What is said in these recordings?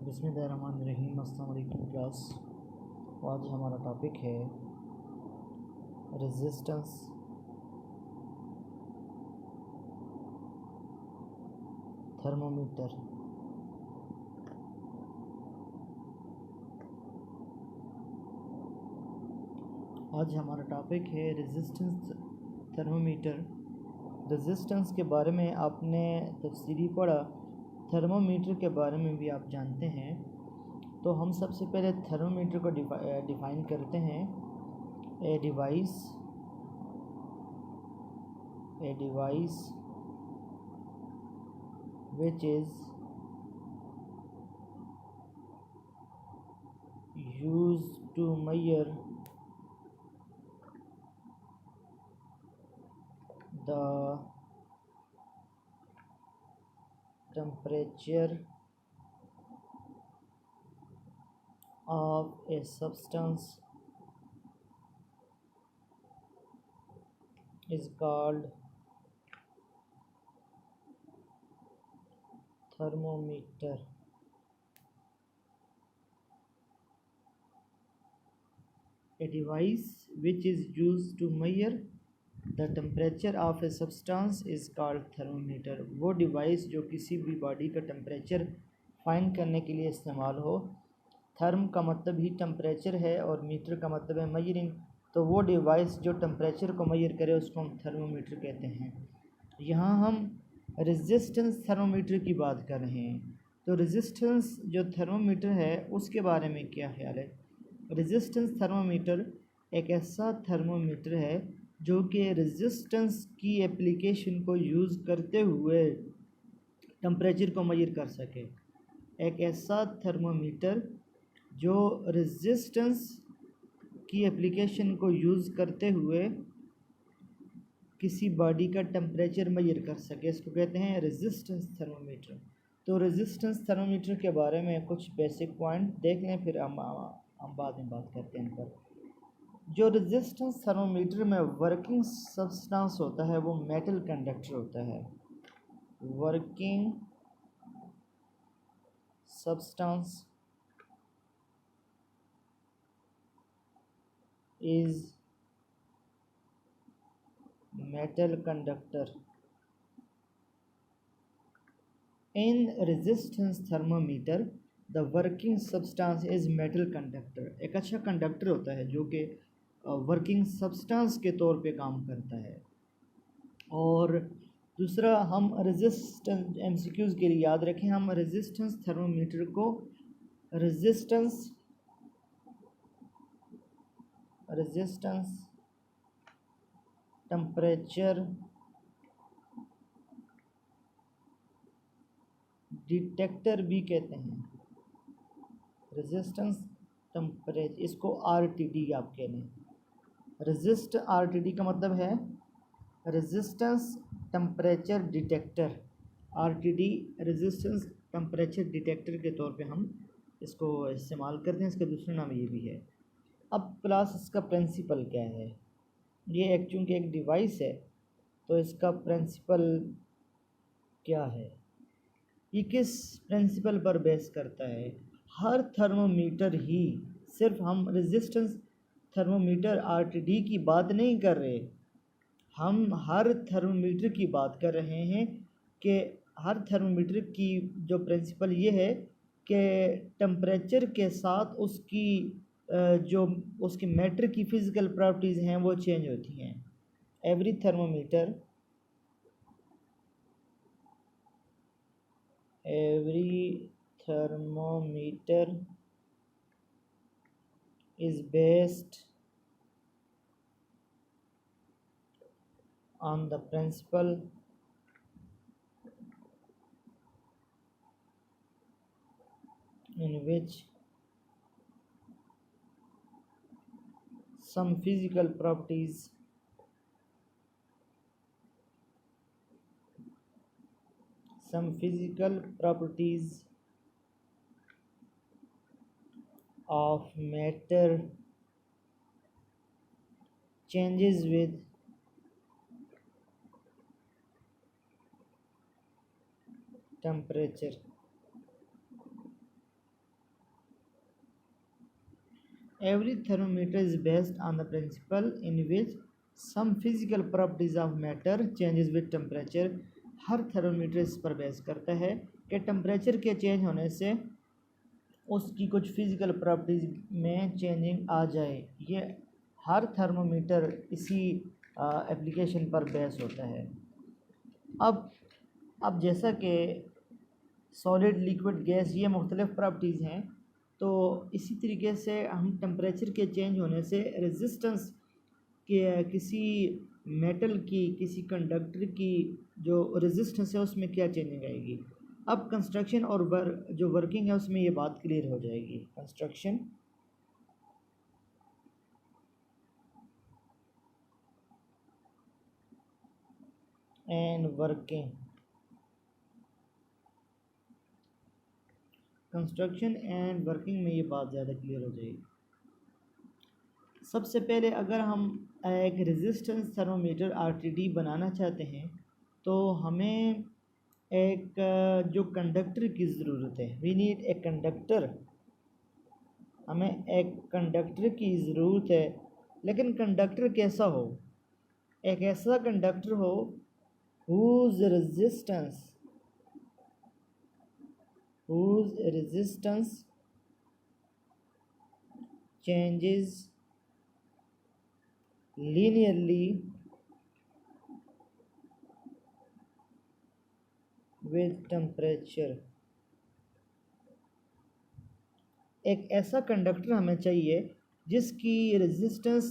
बिस्मिल्लाहिर्रहमानिर्रहीम। अस्सलाम वालेकुम क्लास। आज हमारा टॉपिक है रेजिस्टेंस थर्मोमीटर। आज हमारा टॉपिक है रेजिस्टेंस थर्मोमीटर। रेजिस्टेंस के बारे में आपने तफसीली पढ़ा, थर्मोमीटर के बारे में भी आप जानते हैं। तो हम सबसे पहले थर्मोमीटर को डिफ़ाइन करते हैं। A device which is used to measure the temperature of a substance is called thermometer. A device which is used to measure the temperature of a substance is called thermometer. वो device जो किसी भी body का temperature find करने के लिए इस्तेमाल हो। थर्म का मतलब ही टेम्परेचर है और मीटर का मतलब है मेजरिंग। तो वो डिवाइस जो टेम्परेचर को मेजर करे उसको हम थर्मोमीटर कहते हैं। यहाँ हम रेजिस्टेंस थर्मोमीटर की बात कर रहे हैं। तो रेजिस्टेंस जो थर्मोमीटर है उसके बारे में क्या ख्याल है? रेजिस्टेंस थर्मोमीटर एक ऐसा थर्मोमीटर है जो कि रेजिस्टेंस की एप्लीकेशन को यूज़ करते हुए टेम्परेचर को मेजर कर सके। एक ऐसा थर्मोमीटर जो रेजिस्टेंस की एप्लीकेशन को यूज़ करते हुए किसी बॉडी का टेम्परेचर मेजर कर सके, इसको कहते हैं रेजिस्टेंस थर्मोमीटर। तो रेजिस्टेंस थर्मोमीटर के बारे में कुछ बेसिक पॉइंट देख लें, फिर हम बाद में बात करते हैं इन पर। जो रेजिस्टेंस थर्मोमीटर में वर्किंग सब्सटेंस होता है वो मेटल कंडक्टर होता है। Working substance is metal conductor. In resistance thermometer the working substance is metal conductor. एक अच्छा कंडक्टर होता है जो कि वर्किंग सब्सटेंस के तौर पे काम करता है। और दूसरा, हम रेजिस्टेंस एमसीक्यूज़ के लिए याद रखें, हम रेजिस्टेंस थर्मोमीटर को रेजिस्टेंस टेम्परेचर डिटेक्टर भी कहते हैं। रेजिस्टेंस टेम्परेचर, इसको आरटीडी आप कह लें। रेजिस्ट आरटीडी का मतलब है resistance temperature detector. RTD resistance temperature detector के तौर पे हम इसको इस्तेमाल करते हैं। इसका दूसरा नाम ये भी है। अब क्लास इसका प्रिंसिपल क्या है? ये एक चूँकि एक डिवाइस है तो इसका प्रिंसिपल क्या है? ये किस प्रिंसिपल पर बेस करता है? हर थर्मोमीटर ही, सिर्फ हम रेजिस्टेंस थर्मोमीटर आरटीडी की बात नहीं कर रहे, हम हर थर्मोमीटर की बात कर रहे हैं कि हर थर्मोमीटर की जो प्रिंसिपल ये है कि टेम्परेचर के साथ उसकी जो उसके मैटर की फ़िज़िकल प्रॉपर्टीज़ हैं वो चेंज होती हैं। Every thermometer is based on the principle in which some physical properties of matter changes with temperature. Every thermometer is based on the principle in which some physical properties of matter changes with temperature. Her thermometer इस पर base करता है कि temperature के change होने से उसकी कुछ फिज़िकल प्रॉपर्टीज़ में चेंजिंग आ जाए। ये हर थर्मोमीटर इसी एप्लीकेशन पर बेस होता है। अब जैसा कि सॉलिड, लिक्विड, गैस ये मुख्तलिफ़ प्रॉपर्टीज़ हैं, तो इसी तरीके से हम टेम्परेचर के चेंज होने से रेजिस्टेंस के किसी मेटल की, किसी कंडक्टर की जो रेजिस्टेंस है उसमें क्या चेंजिंग आएगी। अब कंस्ट्रक्शन और जो वर्किंग है उसमें ये बात क्लियर हो जाएगी। Construction and working, construction and working में ये बात ज़्यादा क्लियर हो जाएगी। सबसे पहले अगर हम एक रेजिस्टेंस थर्मोमीटर आरटीडी बनाना चाहते हैं तो हमें एक जो कंडक्टर की ज़रूरत है, वी नीड ए कंडक्टर, हमें एक कंडक्टर की ज़रूरत है। लेकिन कंडक्टर कैसा हो? एक ऐसा कंडक्टर हो whose resistance changes linearly with temperature। एक ऐसा कंडक्टर हमें चाहिए जिसकी रेजिस्टेंस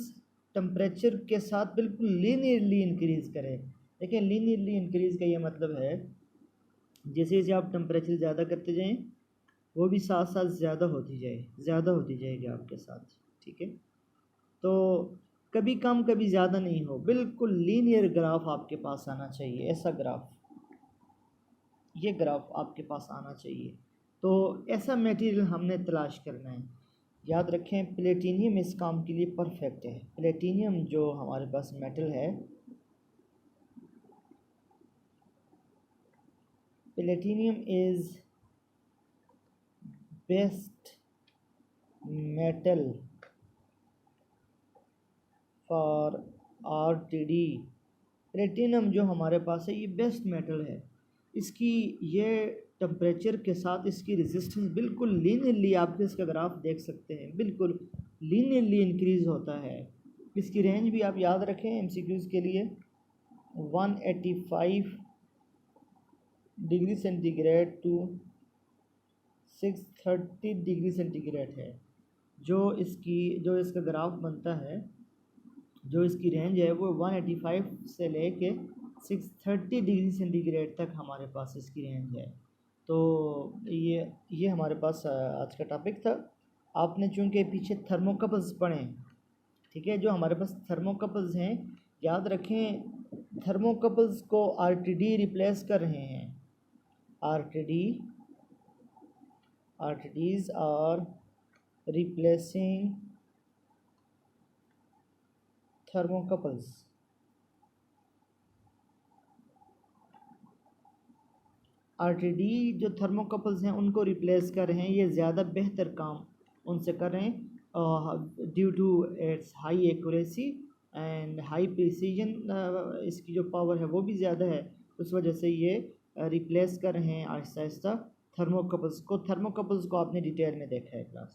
टेम्परेचर के साथ बिल्कुल लीनियरली इंक्रीज़ करे। देखिए, लीनियरली इंक्रीज़ का ये मतलब है जैसे जैसे आप टेम्परेचर ज़्यादा करते जाएं वो भी साथ साथ ज़्यादा होती जाएगी आपके साथ, ठीक है। तो कभी कम कभी ज़्यादा नहीं हो, बिल्कुल लीनियर ग्राफ आपके पास आना चाहिए। ऐसा ग्राफ, ये ग्राफ आपके पास आना चाहिए। तो ऐसा मटेरियल हमने तलाश करना है। याद रखें, प्लेटिनियम इस काम के लिए परफेक्ट है। प्लेटिनियम जो हमारे पास मेटल है, platinum is best metal for RTD. Platinum जो हमारे पास है ये बेस्ट मेटल है। इसकी ये टेम्परेचर के साथ इसकी रेजिस्टेंस बिल्कुल लीनियरली, आप इसका ग्राफ देख सकते हैं, बिल्कुल लीनियरली इंक्रीज़ होता है। इसकी रेंज भी आप याद रखें एमसीक्यूज़ के लिए, 185 degree centigrade to 630 degree centigrade है। जो इसका ग्राफ बनता है, जो इसकी रेंज है वो 185 से लेके 630 डिग्री सेंटीग्रेड तक हमारे पास इसकी रेंज है। तो ये हमारे पास आज का टॉपिक था। आपने चूँकि पीछे थर्मोकपल्स पढ़े, ठीक है, जो हमारे पास थर्मोकपल्स हैं, याद रखें थर्मोकपल्स को आरटीडी रिप्लेस कर रहे हैं। RTDs are replacing thermocouples। RTD जो थर्मोकपल्स हैं उनको रिप्लेस कर रहे हैं। ये ज़्यादा बेहतर काम उनसे कर रहे हैं due to its high accuracy and high precision. इसकी जो पावर है वो भी ज़्यादा है, उस वजह से ये रिप्लेस कर रहे हैं आहिस्ता आहिस्ता थर्मोकपल्स को। थर्मोकपल्स को आपने डिटेल में देखा है क्लास।